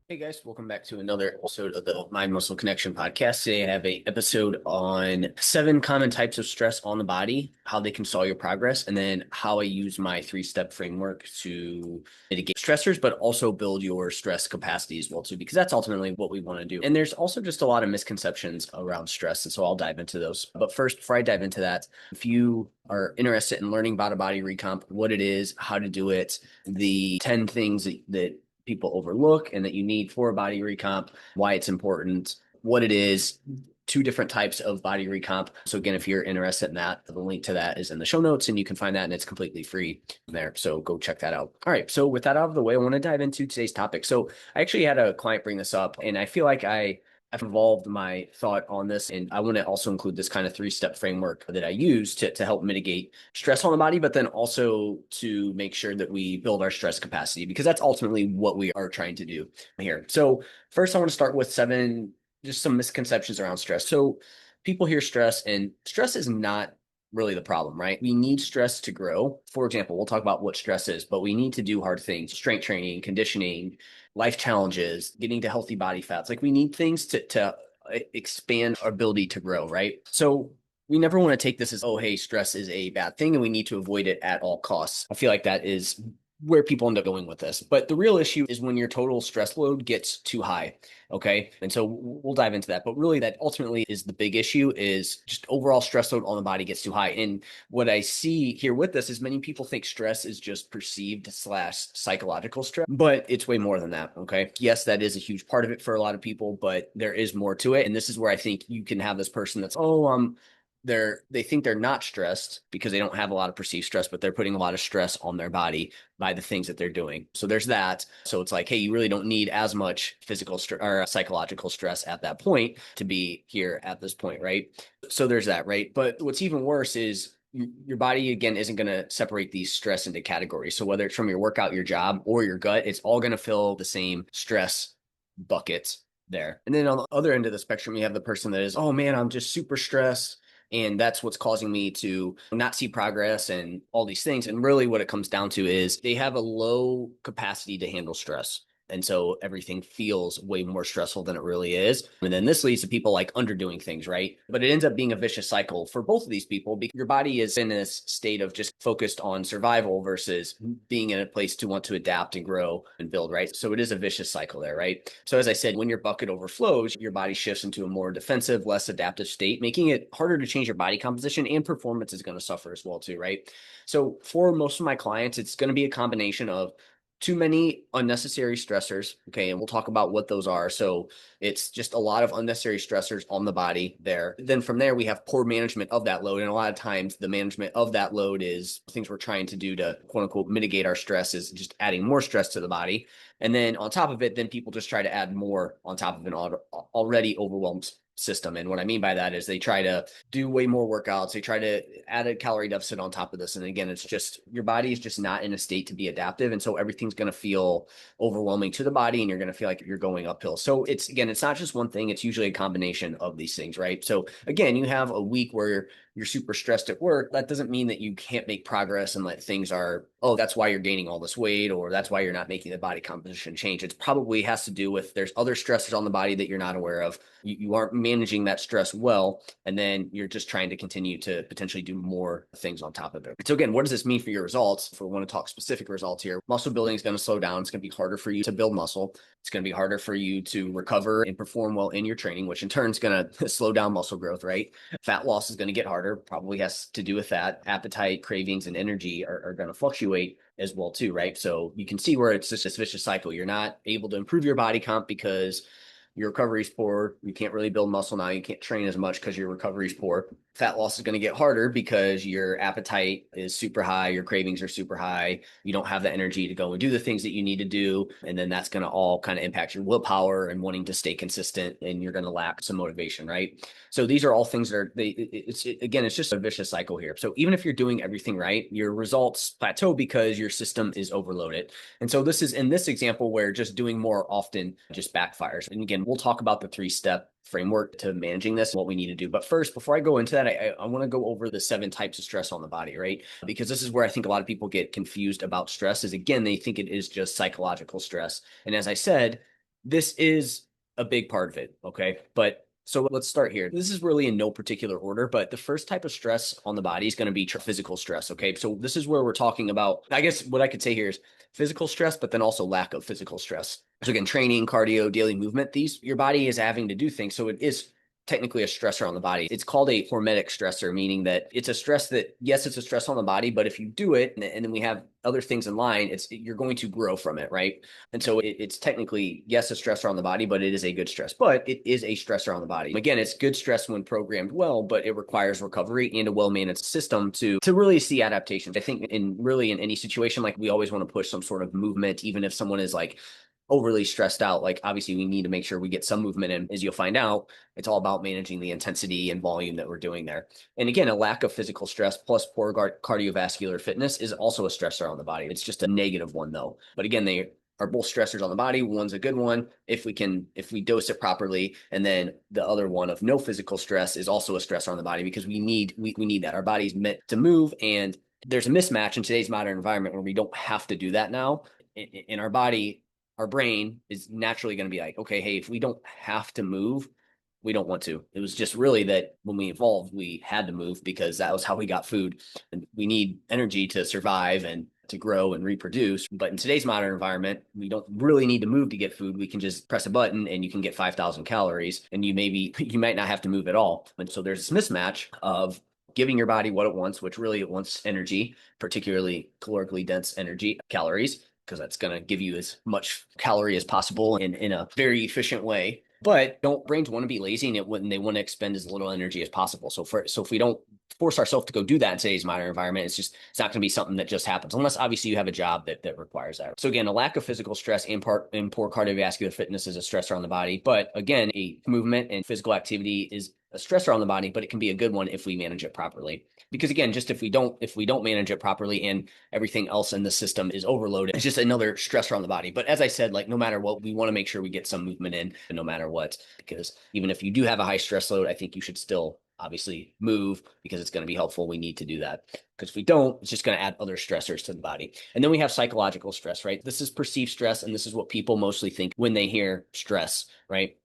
Hey guys, welcome back to another episode of the Mind Muscle Connection podcast. Today I have a episode on 7 common types of stress on the body, how they can stall your progress, and then how I use my 3-step framework to mitigate stressors, but also build your stress capacity as well too, because that's ultimately what we want to do. And there's also just a lot of misconceptions around stress, and so I'll dive into those. But first, before I dive into that, if you are interested in learning about a body recomp, what it is, how to do it, the 10 things that people overlook and that you need for a body recomp, why it's important, what it is, 2 different types of body recomp. So again, if you're interested in that, the link to that is in the show notes and you can find that and it's completely free there. So go check that out. All right. So with that out of the way, I want to dive into today's topic. So I actually had a client bring this up and I feel like I've evolved my thought on this, and I want to also include this kind of 3-step framework that I use to help mitigate stress on the body, but then also to make sure that we build our stress capacity, because that's ultimately what we are trying to do here. So first, I want to start with just some misconceptions around stress. So people hear stress, and stress is not really the problem, right? We need stress to grow. For example, we'll talk about what stress is, but we need to do hard things, strength training, conditioning, life challenges, getting to healthy body fats. Like we need things to expand our ability to grow, right? So we never want to take this as, oh, hey, stress is a bad thing and we need to avoid it at all costs. I feel like that is where people end up going with this. But the real issue is when your total stress load gets too high. Okay. And so we'll dive into that. But really, that ultimately is the big issue, is just overall stress load on the body gets too high. And what I see here with this is many people think stress is just perceived slash psychological stress, but it's way more than that. Okay. Yes, that is a huge part of it for a lot of people, but there is more to it. And this is where I think you can have this person that's, they think they're not stressed because they don't have a lot of perceived stress, but they're putting a lot of stress on their body by the things that they're doing. So there's that. So it's like, hey, you really don't need as much physical or psychological stress at that point to be here at this point, right? So there's that, right? But what's even worse is your body, again, isn't going to separate these stress into categories. So whether it's from your workout, your job, or your gut, it's all going to fill the same stress buckets there. And then on the other end of the spectrum, you have the person that is, oh man, I'm just super stressed, and that's what's causing me to not see progress and all these things. And really what it comes down to is they have a low capacity to handle stress. And so everything feels way more stressful than it really is. And then this leads to people like underdoing things, right? But it ends up being a vicious cycle for both of these people, because your body is in this state of just focused on survival versus being in a place to want to adapt and grow and build, right? So it is a vicious cycle there, right? So as I said, when your bucket overflows, your body shifts into a more defensive, less adaptive state, making it harder to change your body composition, and performance is going to suffer as well too, right? So for most of my clients, it's going to be a combination of too many unnecessary stressors. Okay. And we'll talk about what those are. So it's just a lot of unnecessary stressors on the body there. Then from there, we have poor management of that load. And a lot of times the management of that load is things we're trying to do to quote unquote mitigate our stress, is just adding more stress to the body. And then on top of it, then people just try to add more on top of an already overwhelmed system. And what I mean by that is they try to do way more workouts. They try to add a calorie deficit on top of this. And again, it's just your body is just not in a state to be adaptive. And so everything's going to feel overwhelming to the body and you're going to feel like you're going uphill. So it's not just one thing. It's usually a combination of these things, right? So again, you have a week where you're super stressed at work. That doesn't mean that you can't make progress and that things are, oh, that's why you're gaining all this weight, or that's why you're not making the body composition change. It probably has to do with there's other stressors on the body that you're not aware of. You aren't managing that stress well, and then you're just trying to continue to potentially do more things on top of it. So again, what does this mean for your results? If we want to talk specific results here, muscle building is going to slow down. It's going to be harder for you to build muscle. It's going to be harder for you to recover and perform well in your training, which in turn is going to slow down muscle growth, right? Fat loss is going to get harder, probably has to do with that. Appetite, cravings, and energy are going to fluctuate as well too, right? So you can see where it's just this vicious cycle. You're not able to improve your body comp because your recovery is poor. You can't really build muscle now. You can't train as much because your recovery is poor. Fat loss is going to get harder because your appetite is super high. Your cravings are super high. You don't have the energy to go and do the things that you need to do. And then that's going to all kind of impact your willpower and wanting to stay consistent. And you're going to lack some motivation, right? So these are all things that again, it's just a vicious cycle here. So even if you're doing everything right, your results plateau because your system is overloaded. And so this is in this example where just doing more often just backfires. And again, we'll talk about the 3-step framework to managing this, what we need to do. But first, before I go into that, I want to go over the 7 types of stress on the body, right? Because this is where I think a lot of people get confused about stress, is again, they think it is just psychological stress. And as I said, This is a big part of it. Okay. But so let's start here. This is really in no particular order, but the first type of stress on the body is going to be physical stress. Okay. So this is where we're talking about, I guess what I could say here is physical stress, but then also lack of physical stress. So again, training, cardio, daily movement, these your body is having to do things. So it is technically a stressor on the body. It's called a hormetic stressor, meaning that it's a stress that, yes, it's a stress on the body, but if you do it and then we have other things in line, you're going to grow from it, right? And so it's technically, yes, a stressor on the body, but it is a good stress. But it is a stressor on the body. Again, it's good stress when programmed well, but it requires recovery and a well-managed system to really see adaptations. I think in any situation, like we always want to push some sort of movement, even if someone is like overly stressed out. Like obviously we need to make sure we get some movement in. As you'll find out, it's all about managing the intensity and volume that we're doing there. And again, a lack of physical stress plus poor cardiovascular fitness is also a stressor on the body. It's just a negative one though. But again, they are both stressors on the body. One's a good one if we dose it properly, and then the other one of no physical stress is also a stressor on the body because we need that. Our body's meant to move, and there's a mismatch in today's modern environment where we don't have to do that now. In our body, our brain is naturally going to be like, okay, hey, if we don't have to move, we don't want to. It was just really that when we evolved, we had to move because that was how we got food. And we need energy to survive and to grow and reproduce. But in today's modern environment, we don't really need to move to get food. We can just press a button and you can get 5,000 calories and you might not have to move at all. And so there's this mismatch of giving your body what it wants, which really it wants energy, particularly calorically dense energy, calories, because that's going to give you as much calorie as possible in a very efficient way. But don't brains want to be lazy and they want to expend as little energy as possible. So if we don't force ourselves to go do that in today's modern environment, it's not going to be something that just happens unless obviously you have a job that requires that. So again, a lack of physical stress and poor cardiovascular fitness is a stressor on the body. But again, a movement and physical activity is a stressor on the body, but it can be a good one if we manage it properly. Because again, just if we don't manage it properly and everything else in the system is overloaded, it's just another stressor on the body. But as I said, like no matter what, we want to make sure we get some movement in no matter what, because even if you do have a high stress load, I think you should still obviously move because it's going to be helpful. We need to do that because if we don't, it's just going to add other stressors to the body. And then we have psychological stress, right? This is perceived stress. And this is what people mostly think when they hear stress, right?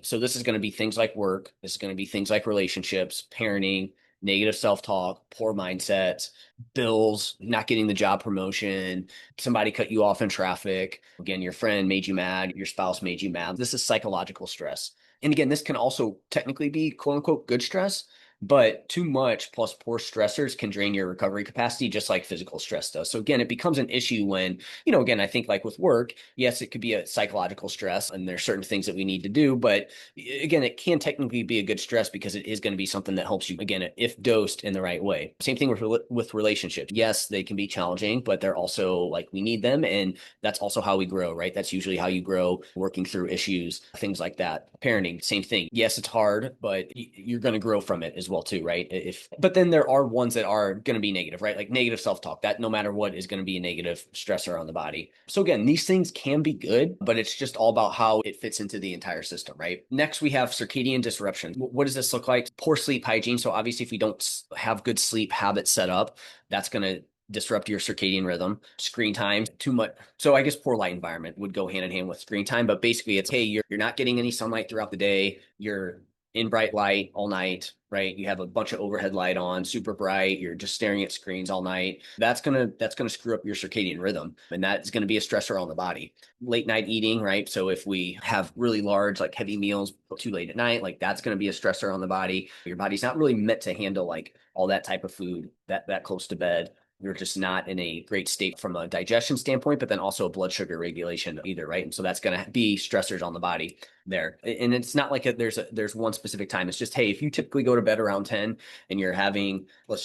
So this is going to be things like work. This is going to be things like relationships, parenting, negative self-talk, poor mindsets, bills, not getting the job promotion, somebody cut you off in traffic. Again, your friend made you mad, your spouse made you mad. This is psychological stress. And again, this can also technically be quote unquote good stress, but too much plus poor stressors can drain your recovery capacity, just like physical stress does. So again, it becomes an issue when, again, I think like with work, yes, it could be a psychological stress and there's certain things that we need to do, but again, it can technically be a good stress because it is going to be something that helps you, again, if dosed in the right way. Same thing with relationships. Yes, they can be challenging, but they're also like we need them. And that's also how we grow, right? That's usually how you grow, working through issues, things like that. Parenting, same thing. Yes, it's hard, but you're going to grow from it as well too, right? But then there are ones that are going to be negative, right? Like negative self-talk, that no matter what is going to be a negative stressor on the body. So again, these things can be good, but it's just all about how it fits into the entire system, right? Next, we have circadian disruption. What does this look like? Poor sleep hygiene. So obviously, if we don't have good sleep habits set up, that's going to disrupt your circadian rhythm. Screen time, too much. So I guess poor light environment would go hand in hand with screen time, but basically it's, hey, you're not getting any sunlight throughout the day. You're in bright light all night, right? You have a bunch of overhead light on, super bright. You're just staring at screens all night. That's gonna screw up your circadian rhythm, and that's gonna be a stressor on the body. Late night eating, right? So if we have really large, like heavy meals too late at night, like that's gonna be a stressor on the body. Your body's not really meant to handle like all that type of food that close to bed. You're just not in a great state from a digestion standpoint, but then also a blood sugar regulation either, right? And so that's going to be stressors on the body there. And it's not like there's one specific time. It's just, hey, if you typically go to bed around 10 and you're having, I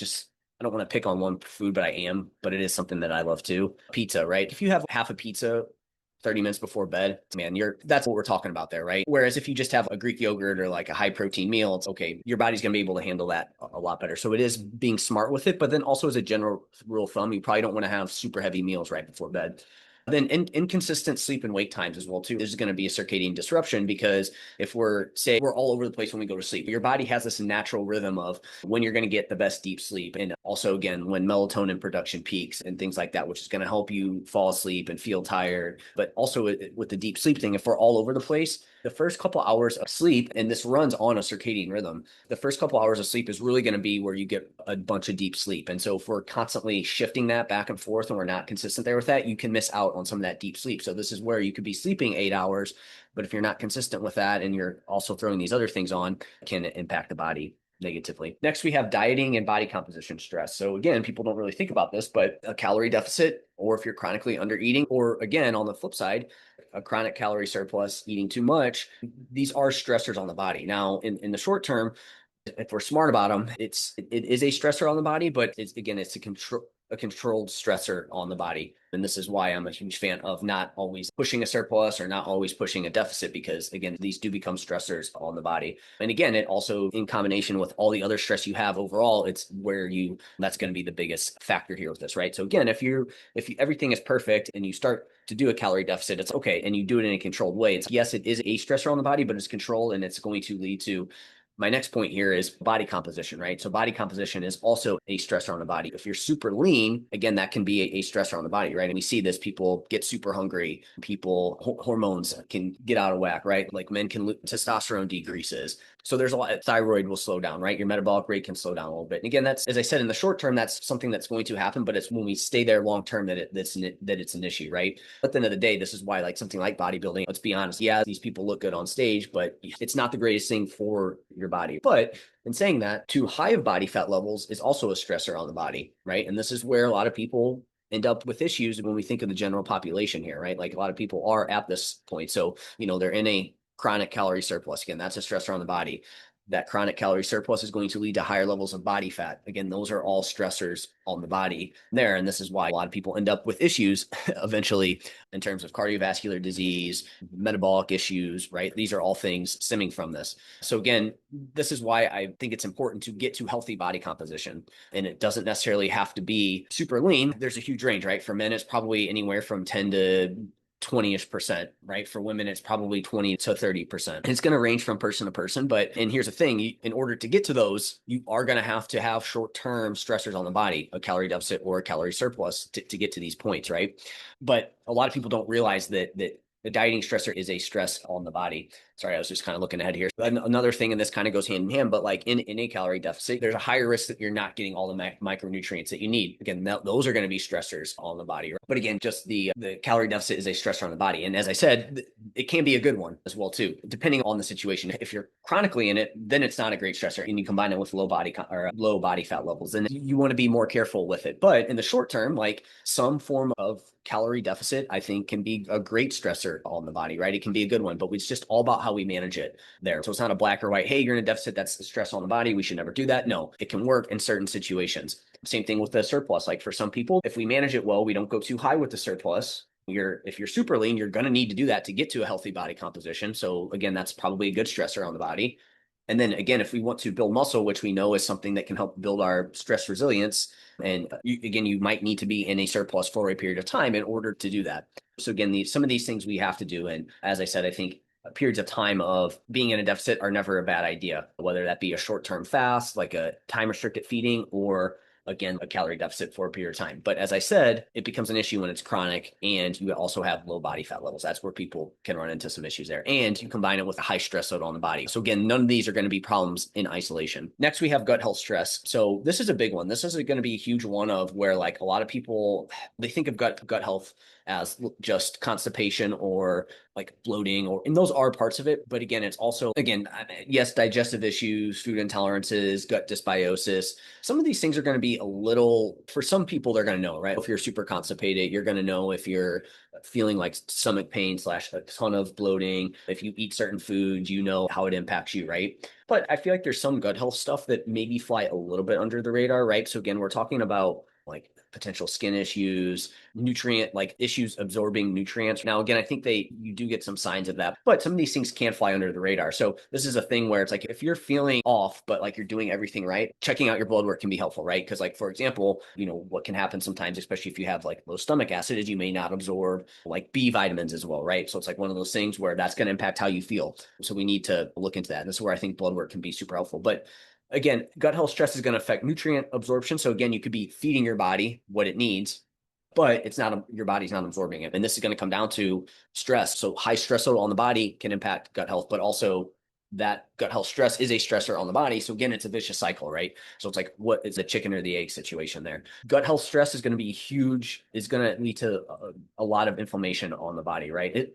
don't want to pick on one food, but it is something that I love too. Pizza, right? If you have half a pizza 30 minutes before bed, man, that's what we're talking about there, right? Whereas if you just have a Greek yogurt or like a high protein meal, it's okay. Your body's going to be able to handle that a lot better. So it is being smart with it. But then also as a general rule of thumb, you probably don't want to have super heavy meals right before bed. Then inconsistent sleep and wake times as well too. There's going to be a circadian disruption because if we're all over the place when we go to sleep, your body has this natural rhythm of when you're going to get the best deep sleep, and also again when melatonin production peaks and things like that, which is going to help you fall asleep and feel tired. But also with the deep sleep thing, if we're all over the place, the first couple hours of sleep, and this runs on a circadian rhythm, the first couple hours of sleep is really going to be where you get a bunch of deep sleep. And so if we're constantly shifting that back and forth and we're not consistent there with that, you can miss out on some of that deep sleep. So this is where you could be sleeping 8 hours, but if you're not consistent with that and you're also throwing these other things on, it can impact the body negatively. Next, we have dieting and body composition stress. So again, people don't really think about this, but a calorie deficit, or if you're chronically under eating, or again, on the flip side, a chronic calorie surplus, eating too much, these are stressors on the body. Now, in the short term, if we're smart about them, it is a stressor on the body, but it's a controlled stressor on the body. And this is why I'm a huge fan of not always pushing a surplus or not always pushing a deficit, because again, these do become stressors on the body. And again, it also, in combination with all the other stress you have overall, it's where that's going to be the biggest factor here with this, right? So again, if everything is perfect and you start to do a calorie deficit, it's okay, and you do it in a controlled way. Yes, it is a stressor on the body, but it's controlled, and it's going to lead to my next point here is body composition, right? So body composition is also a stressor on the body. If you're super lean, again, that can be a stressor on the body, right? And we see this, people get super hungry, hormones can get out of whack, right? Like men can testosterone decreases. So there's a lot, thyroid will slow down, right? Your metabolic rate can slow down a little bit. And again, that's, as I said, in the short term, that's something that's going to happen, but it's when we stay there long term that it's an issue, right? At the end of the day, this is why like something like bodybuilding, let's be honest, yeah, these people look good on stage, but it's not the greatest thing for your body. But in saying that, too high of body fat levels is also a stressor on the body, right? And this is where a lot of people end up with issues when we think of the general population here, right? Like a lot of people are at this point. So, they're in a chronic calorie surplus. Again, that's a stressor on the body. That chronic calorie surplus is going to lead to higher levels of body fat. Again, those are all stressors on the body there. And this is why a lot of people end up with issues eventually in terms of cardiovascular disease, metabolic issues, right? These are all things stemming from this. So again, this is why I think it's important to get to healthy body composition. And it doesn't necessarily have to be super lean. There's a huge range, right? For men, it's probably anywhere from 10 to 20-ish%, right? For women, it's probably 20 to 30%. It's going to range from person to person. And here's the thing, in order to get to those, you are going to have short-term stressors on the body, a calorie deficit or a calorie surplus to get to these points, right? But a lot of people don't realize that the dieting stressor is a stress on the body. Sorry, I was just kind of looking ahead here. Another thing, and this kind of goes hand in hand, but like in a calorie deficit, there's a higher risk that you're not getting all the micronutrients that you need. Again, those are going to be stressors on the body. Right? But again, just the calorie deficit is a stressor on the body. And as I said, it can be a good one as well, too, depending on the situation. If you're chronically in it, then it's not a great stressor. And you combine it with low body fat levels, and you want to be more careful with it. But in the short term, like some form of calorie deficit, I think, can be a great stressor on the body, right? It can be a good one, but it's just all about how we manage it there. So it's not a black or white, hey, you're in a deficit, that's the stress on the body, we should never do that. No, it can work in certain situations. Same thing with the surplus. Like for some people, if we manage it well, we don't go too high with the surplus. If you're super lean, you're going to need to do that to get to a healthy body composition. So again, that's probably a good stressor on the body. And then again, if we want to build muscle, which we know is something that can help build our stress resilience, and you might need to be in a surplus for a period of time in order to do that. So again, some of these things we have to do. And as I said, I think periods of time of being in a deficit are never a bad idea, whether that be a short-term fast, like a time restricted feeding, or again, a calorie deficit for a period of time. But as I said, it becomes an issue when it's chronic and you also have low body fat levels. That's where people can run into some issues there. And you combine it with a high stress load on the body. So again, none of these are going to be problems in isolation. Next, we have gut health stress. So this is a big one. This is going to be a huge one of where like a lot of people, they think of gut health as just constipation or like bloating, and those are parts of it. But again, it's also, yes, digestive issues, food intolerances, gut dysbiosis. Some of these things are going to be for some people, they're going to know, right? If you're super constipated, you're going to know if you're feeling like stomach pain / a ton of bloating. If you eat certain foods, you know how it impacts you, right? But I feel like there's some gut health stuff that maybe fly a little bit under the radar, right? So again, we're talking about like potential skin issues, nutrient like issues absorbing nutrients. Now, again, I think you do get some signs of that, but some of these things can fly under the radar. So this is a thing where it's like if you're feeling off, but like you're doing everything right, checking out your blood work can be helpful, right? Because like for example, what can happen sometimes, especially if you have like low stomach acid, is you may not absorb like B vitamins as well, right? So it's like one of those things where that's going to impact how you feel. So we need to look into that. And this is where I think blood work can be super helpful. But again, gut health stress is going to affect nutrient absorption. So again, you could be feeding your body what it needs, but it's not your body's not absorbing it. And this is going to come down to stress. So high stress level on the body can impact gut health, but also that gut health stress is a stressor on the body. So again, it's a vicious cycle, right? So it's like, what is the chicken or the egg situation there? Gut health stress is going to be huge, is going to lead to a lot of inflammation on the body, right?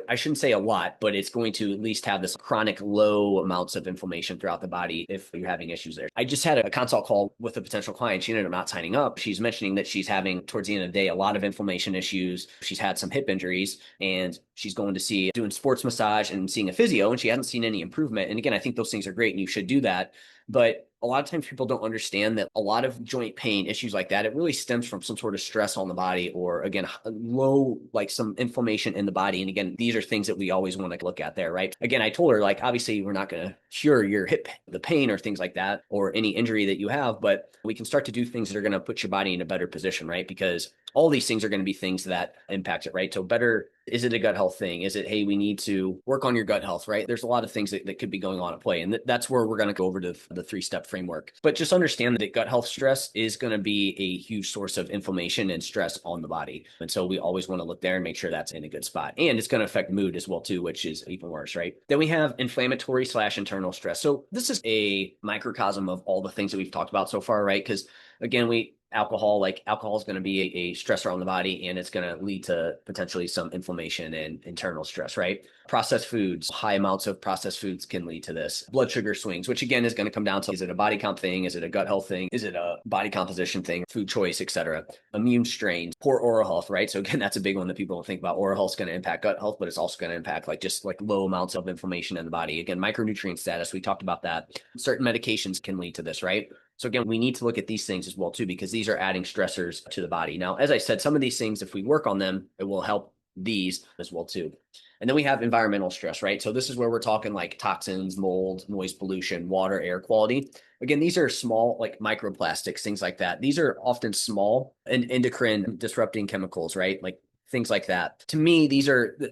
I shouldn't say a lot, but it's going to at least have this chronic low amounts of inflammation throughout the body if you're having issues there. I just had a consult call with a potential client. She ended up not signing up. She's mentioning that she's having, towards the end of the day, a lot of inflammation issues. She's had some hip injuries and she's going to doing sports massage and seeing a physio, and she hasn't seen any improvement. And again, I think those things are great and you should do that. But a lot of times people don't understand that a lot of joint pain issues like that, it really stems from some sort of stress on the body or again, low, like some inflammation in the body. And again, these are things that we always want to look at there, right? Again, I told her like, obviously we're not going to cure your hip, the pain or things like that, or any injury that you have, but we can start to do things that are going to put your body in a better position, right? Because all these things are going to be things that impact it, right? So better, is it a gut health thing? Is it, hey, we need to work on your gut health, right? There's a lot of things that could be going on at play. And that's where we're going to go over to the 3-step framework. But just understand that gut health stress is going to be a huge source of inflammation and stress on the body. And so we always want to look there and make sure that's in a good spot. And it's going to affect mood as well, too, which is even worse, right? Then we have inflammatory/internal stress. So this is a microcosm of all the things that we've talked about so far, right? Because again, alcohol is going to be a stressor on the body and it's going to lead to potentially some inflammation and internal stress, right? Processed foods, high amounts of processed foods can lead to this. Blood sugar swings, which again is going to come down to, is it a body comp thing? Is it a gut health thing? Is it a body composition thing? Food choice, etc. Immune strains, poor oral health, right? So again, that's a big one that people don't think about. Oral health is going to impact gut health, but it's also going to impact like just like low amounts of inflammation in the body. Again, micronutrient status, we talked about that. Certain medications can lead to this, right? So again, we need to look at these things as well too, because these are adding stressors to the body. Now, as I said, some of these things, if we work on them, it will help these as well too. And then we have environmental stress, right? So this is where we're talking like toxins, mold, noise pollution, water, air quality. Again, these are small, like microplastics, things like that. These are often small and endocrine disrupting chemicals, right? Like things like that. To me,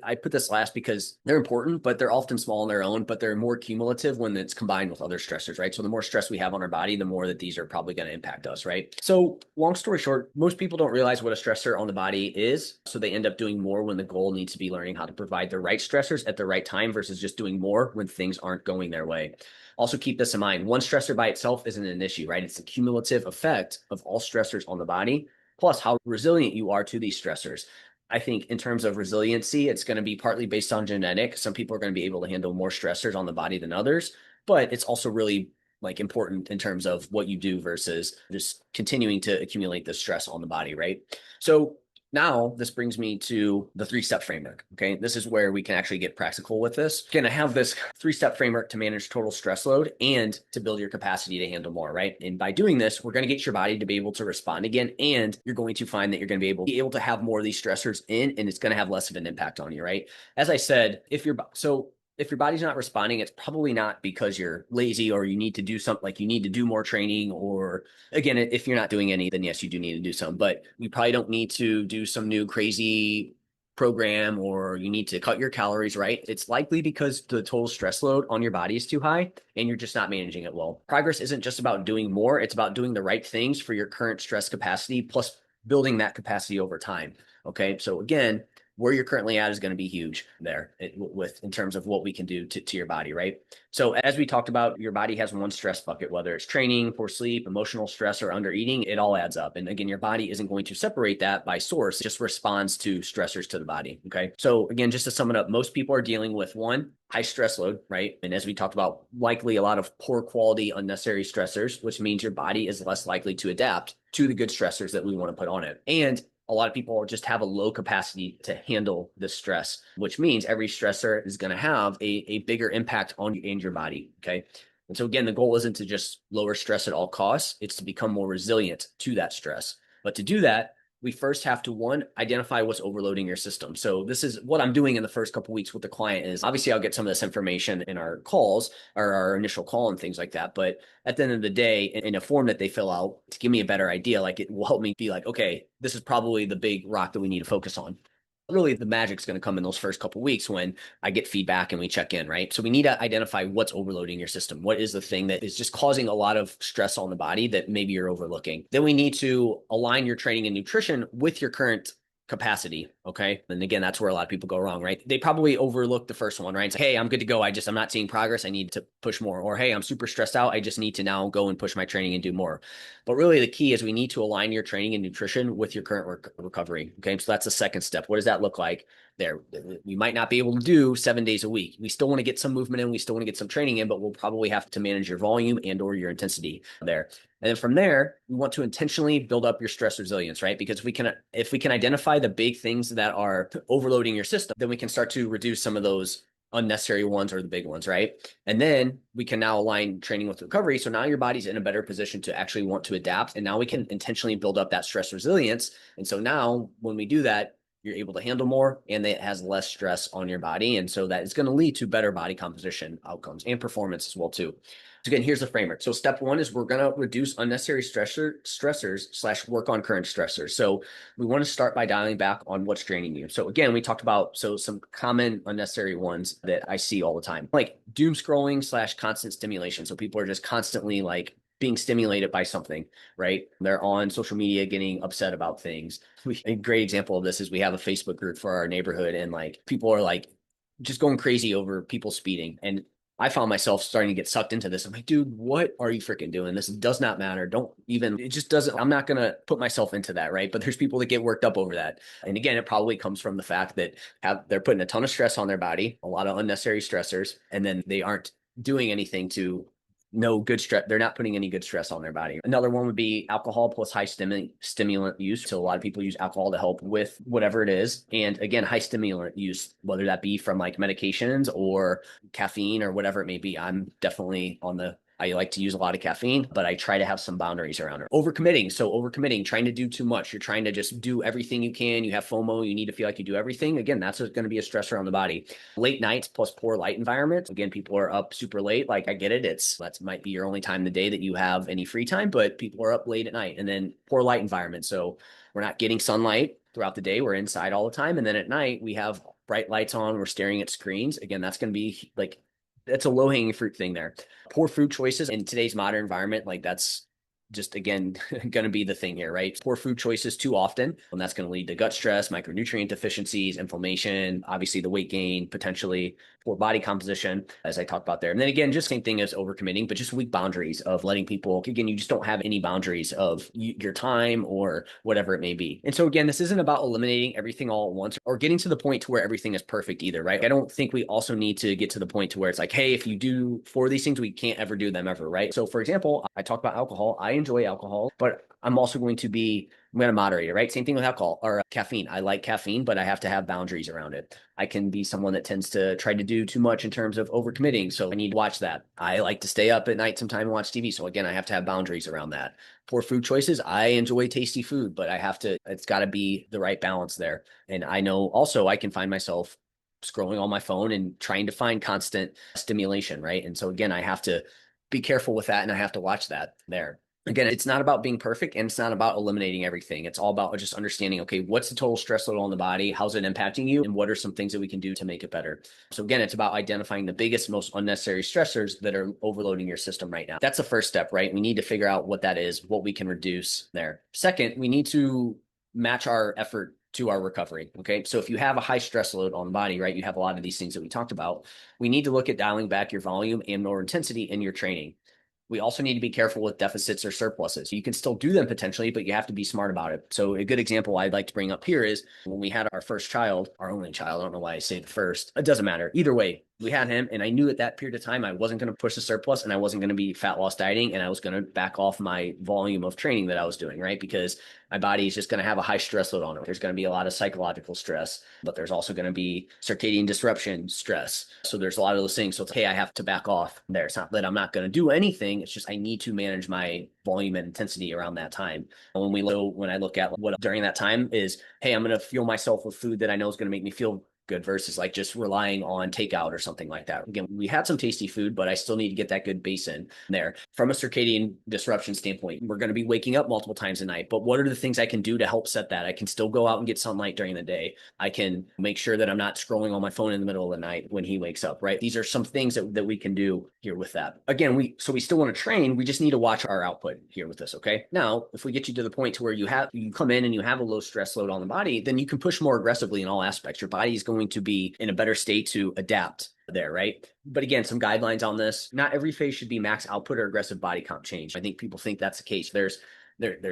I put this last because they're important, but they're often small on their own, but they're more cumulative when it's combined with other stressors, right? So the more stress we have on our body, the more that these are probably going to impact us, right? So long story short, most people don't realize what a stressor on the body is. So they end up doing more when the goal needs to be learning how to provide the right stressors at the right time versus just doing more when things aren't going their way. Also keep this in mind. One stressor by itself isn't an issue, right? It's a cumulative effect of all stressors on the body, plus how resilient you are to these stressors. I think in terms of resiliency, it's going to be partly based on genetic. Some people are going to be able to handle more stressors on the body than others, but it's also really like important in terms of what you do versus just continuing to accumulate the stress on the body, right? So now this brings me to the 3-step framework. Okay. This is where we can actually get practical with this. Again, I have this 3-step framework to manage total stress load and to build your capacity to handle more, right? And by doing this, we're going to get your body to be able to respond again. And you're going to find that you're going to be able to have more of these stressors in, and it's going to have less of an impact on you, right? As I said, if your body's not responding, it's probably not because you're lazy or you need to do something, like you need to do more training, or again, if you're not doing any, then yes, you do need to do some, but you probably don't need to do some new crazy program or you need to cut your calories, right? It's likely because the total stress load on your body is too high and you're just not managing it well. Progress isn't just about doing more. It's about doing the right things for your current stress capacity plus building that capacity over time. Okay. So again, where you're currently at is going to be huge there in terms of what we can do to your body, right? So as we talked about, your body has one stress bucket, whether it's training, poor sleep, emotional stress, or under eating, it all adds up. And again, your body isn't going to separate that by source, it just responds to stressors to the body. Okay. So again, just to sum it up, most people are dealing with one, high stress load, right? And as we talked about, likely a lot of poor quality, unnecessary stressors, which means your body is less likely to adapt to the good stressors that we want to put on it. And a lot of people just have a low capacity to handle the stress, which means every stressor is going to have a bigger impact on you and your body. Okay. And so again, the goal isn't to just lower stress at all costs. It's to become more resilient to that stress. But to do that, we first have to one, identify what's overloading your system. So this is what I'm doing in the first couple of weeks with the client is obviously I'll get some of this information in our calls or our initial call and things like that. But at the end of the day, in a form that they fill out to give me a better idea, like it will help me be like, okay, this is probably the big rock that we need to focus on. Really, the magic's going to come in those first couple of weeks when I get feedback and we check in, right? So we need to identify what's overloading your system. What is the thing that is just causing a lot of stress on the body that maybe you're overlooking? Then we need to align your training and nutrition with your current capacity. Okay. And again, that's where a lot of people go wrong, right? They probably overlook the first one, right? It's like, hey, I'm good to go. I'm not seeing progress. I need to push more. Or, hey, I'm super stressed out. I just need to now go and push my training and do more. But really, the key is we need to align your training and nutrition with your current recovery. Okay. So that's the second step. What does that look like? There, we might not be able to do 7 days a week. We still want to get some movement in. We still want to get some training in, but we'll probably have to manage your volume and or your intensity there. And then from there, we want to intentionally build up your stress resilience, right? Because if we can identify the big things that are overloading your system, then we can start to reduce some of those unnecessary ones or the big ones, right? And then we can now align training with recovery. So now your body's in a better position to actually want to adapt. And now we can intentionally build up that stress resilience. And so now when we do that, you're able to handle more and it has less stress on your body. And so that is going to lead to better body composition outcomes and performance as well too. So again, here's the framework. So step one is we're going to reduce unnecessary stressors / work on current stressors. So we want to start by dialing back on what's draining you. So again, we talked about some common unnecessary ones that I see all the time, like doom scrolling / constant stimulation. So people are just constantly like being stimulated by something, right? They're on social media getting upset about things. A great example of this is we have a Facebook group for our neighborhood and like people are like just going crazy over people speeding. And I found myself starting to get sucked into this. I'm like, dude, what are you freaking doing? This does not matter. Don't even, it just doesn't, I'm not going to put myself into that. Right. But there's people that get worked up over that. And again, it probably comes from the fact that they're putting a ton of stress on their body, a lot of unnecessary stressors, and then they aren't doing anything to no good stress. They're not putting any good stress on their body. Another one would be alcohol plus high stimulant use. So a lot of people use alcohol to help with whatever it is. And again, high stimulant use, whether that be from like medications or caffeine or whatever it may be. I'm definitely on the I like to use a lot of caffeine, but I try to have some boundaries around it. Overcommitting. So overcommitting, trying to do too much. You're trying to just do everything you can. You have FOMO. You need to feel like you do everything. Again, that's going to be a stressor on the body. Late nights plus poor light environment. Again, people are up super late. Like I get it. That might be your only time of the day that you have any free time, but people are up late at night. And then poor light environment. So we're not getting sunlight throughout the day. We're inside all the time. And then at night we have bright lights on. We're staring at screens. Again, that's going to be like, that's a low-hanging fruit thing there. Poor food choices in today's modern environment, like that's just again going to be the thing here, right? Poor food choices too often, and that's going to lead to gut stress, micronutrient deficiencies, inflammation, obviously the weight gain, potentially poor body composition, as I talked about there. And then again, just same thing as overcommitting, but just weak boundaries of letting people, again, you just don't have any boundaries of your time or whatever it may be. And so again, this isn't about eliminating everything all at once or getting to the point to where everything is perfect either, right? I don't think we also need to get to the point to where it's like, hey, if you do 4 of these things, we can't ever do them ever, right? So for example, I talked about alcohol. I enjoy alcohol, but I'm going to moderate it, right? Same thing with alcohol or caffeine. I like caffeine, but I have to have boundaries around it. I can be someone that tends to try to do too much in terms of overcommitting. So I need to watch that. I like to stay up at night sometime and watch TV. So again, I have to have boundaries around that. Poor food choices. I enjoy tasty food, but it's got to be the right balance there. And I know also I can find myself scrolling on my phone and trying to find constant stimulation, right? And so again, I have to be careful with that and I have to watch that there. Again, it's not about being perfect and it's not about eliminating everything. It's all about just understanding, okay, what's the total stress load on the body? How's it impacting you? And what are some things that we can do to make it better? So again, it's about identifying the biggest, most unnecessary stressors that are overloading your system right now. That's the first step, right? We need to figure out what that is, what we can reduce there. Second, we need to match our effort to our recovery. Okay. So if you have a high stress load on the body, right, you have a lot of these things that we talked about. We need to look at dialing back your volume and more intensity in your training. We also need to be careful with deficits or surpluses. You can still do them potentially, but you have to be smart about it. So a good example I'd like to bring up here is when we had our first child, our only child, I don't know why I say the first, it doesn't matter. Either way, We had him, and I knew at that period of time I wasn't going to push the surplus and I wasn't going to be fat loss dieting, and I was going to back off my volume of training that I was doing, right? Because my body is just going to have a high stress load on it. There's going to be a lot of psychological stress, but there's also going to be circadian disruption stress. So there's a lot of those things. So it's, hey, I have to back off there. It's not that I'm not going to do anything. It's just I need to manage my volume and intensity around that time. When I look at what during that time is, hey, I'm going to fuel myself with food that I know is going to make me feel good versus like just relying on takeout or something like that. Again, we had some tasty food, but I still need to get that good base in there. From a circadian disruption standpoint, we're going to be waking up multiple times a night, but what are the things I can do to help set that? I can still go out and get sunlight during the day. I can make sure that I'm not scrolling on my phone in the middle of the night when he wakes up, right? These are some things that we can do here with that. Again, we still want to train. We just need to watch our output here with this. Okay. Now, if we get you to the point to where you come in and you have a low stress load on the body, then you can push more aggressively in all aspects. Your body is going to be in a better state to adapt there, right? But again, some guidelines on this. Not every phase should be max output or aggressive body comp change. I think people think that's the case. There's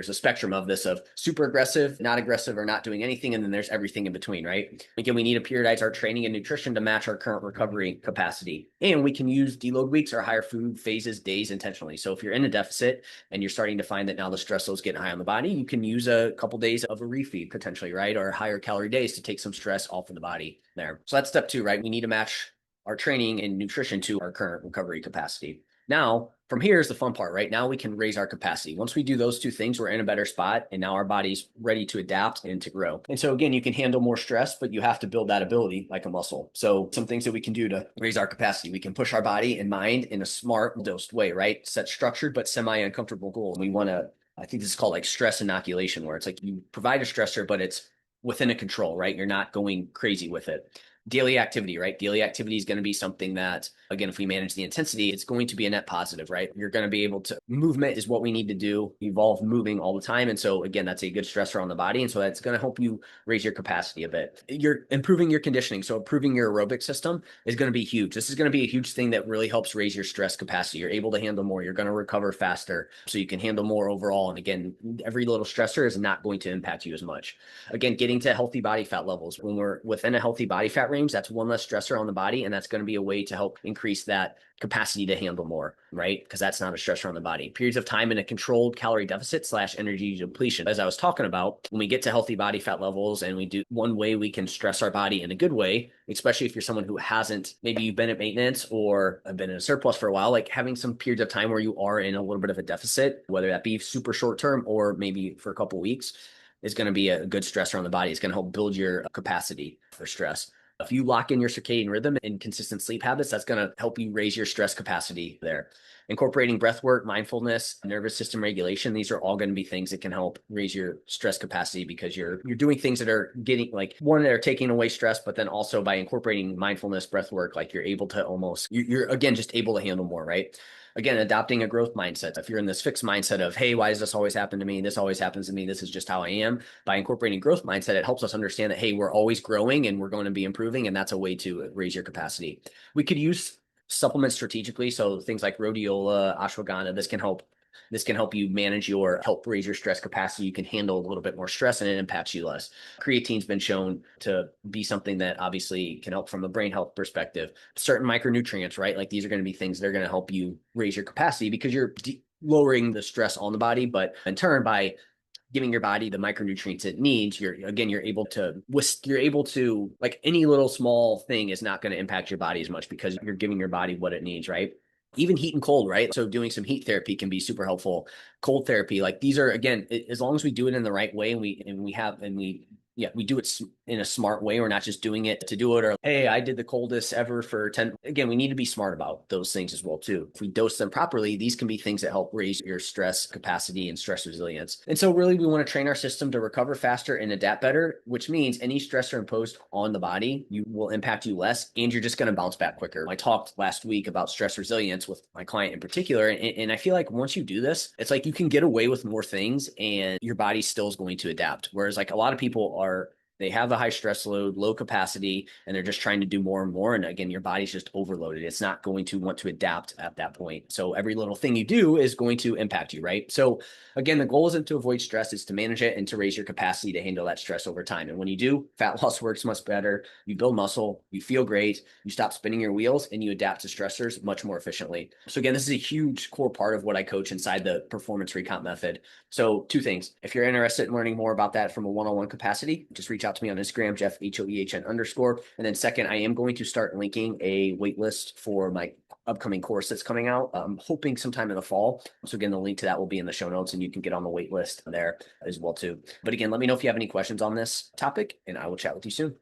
a spectrum of this of super aggressive, not aggressive, or not doing anything, and then there's everything in between, right? Again, we need to periodize our training and nutrition to match our current recovery capacity. And we can use deload weeks or higher food phases days intentionally. So if you're in a deficit and you're starting to find that now the stress load is getting high on the body, you can use a couple days of a refeed potentially, right? Or higher calorie days to take some stress off of the body there. So that's step 2, right? We need to match our training and nutrition to our current recovery capacity. Now, from here is the fun part, right? Now we can raise our capacity. Once we do those 2 things, we're in a better spot, and now our body's ready to adapt and to grow. And so again, you can handle more stress, but you have to build that ability like a muscle. So some things that we can do to raise our capacity. We can push our body and mind in a smart, dosed way, right? Set structured but semi-uncomfortable goals. We want to, I think this is called like stress inoculation, where it's like you provide a stressor, but it's within a control, right? You're not going crazy with it. Daily activity, right? Daily activity is going to be something that, again, if we manage the intensity, it's going to be a net positive, right? You're going to be able to, movement is what we need to do, evolve moving all the time. And so again, that's a good stressor on the body. And so that's going to help you raise your capacity a bit. You're improving your conditioning. So improving your aerobic system is going to be huge. This is going to be a huge thing that really helps raise your stress capacity. You're able to handle more. You're going to recover faster. So you can handle more overall. And again, every little stressor is not going to impact you as much. Again, getting to healthy body fat levels. When we're within a healthy body fat range, that's one less stressor on the body, and that's going to be a way to help increase that capacity to handle more, right? Because that's not a stressor on the body. Periods of time in a controlled calorie deficit / energy depletion. As I was talking about, when we get to healthy body fat levels and we do one way we can stress our body in a good way, especially if you're someone who hasn't, maybe you've been at maintenance or have been in a surplus for a while, like having some periods of time where you are in a little bit of a deficit, whether that be super short term or maybe for a couple of weeks, is going to be a good stressor on the body. It's going to help build your capacity for stress. If you lock in your circadian rhythm and consistent sleep habits, that's going to help you raise your stress capacity there. Incorporating breath work, mindfulness, nervous system regulation, these are all going to be things that can help raise your stress capacity because you're doing things that are getting like one, they're taking away stress, but then also by incorporating mindfulness, breath work, like you're able to almost, you're again just able to handle more, right? Again, adopting a growth mindset. If you're in this fixed mindset of, hey, why does this always happen to me? This always happens to me. This is just how I am. By incorporating growth mindset, it helps us understand that, hey, we're always growing and we're going to be improving. And that's a way to raise your capacity. We could use supplements strategically. So things like rhodiola, ashwagandha, this can help you help raise your stress capacity. You can handle a little bit more stress and it impacts you less. Creatine's been shown to be something that obviously can help from a brain health perspective. Certain micronutrients, right? Like these are going to be things that are going to help you raise your capacity because you're lowering the stress on the body, but in turn, by giving your body the micronutrients it needs, you're able to, like, any little small thing is not going to impact your body as much because you're giving your body what it needs, right? Even heat and cold, right? So doing some heat therapy can be super helpful. Cold therapy, like these are, again, as long as we do it in the right way we do it in a smart way. We're not just doing it to do it, or, hey, I did the coldest ever for 10. Again, we need to be smart about those things as well, too. If we dose them properly, these can be things that help raise your stress capacity and stress resilience. And so really, we want to train our system to recover faster and adapt better, which means any stressor imposed on the body will impact you less, and you're just going to bounce back quicker. I talked last week about stress resilience with my client in particular, and I feel like once you do this, it's like you can get away with more things and your body still is going to adapt. Whereas like a lot of people are They have a high stress load, low capacity, and they're just trying to do more and more. And again, your body's just overloaded. It's not going to want to adapt at that point. So every little thing you do is going to impact you, right? So again, the goal isn't to avoid stress, it's to manage it and to raise your capacity to handle that stress over time. And when you do, fat loss works much better. You build muscle, you feel great, you stop spinning your wheels, and you adapt to stressors much more efficiently. So again, this is a huge core part of what I coach inside the performance recomp method. So two things. If you're interested in learning more about that from a one-on-one capacity, just reach out to me on Instagram, Jeff, HOEHN_. And then second, I am going to start linking a wait list for my upcoming course that's coming out. I'm hoping sometime in the fall. So again, the link to that will be in the show notes and you can get on the wait list there as well too. But again, let me know if you have any questions on this topic and I will chat with you soon.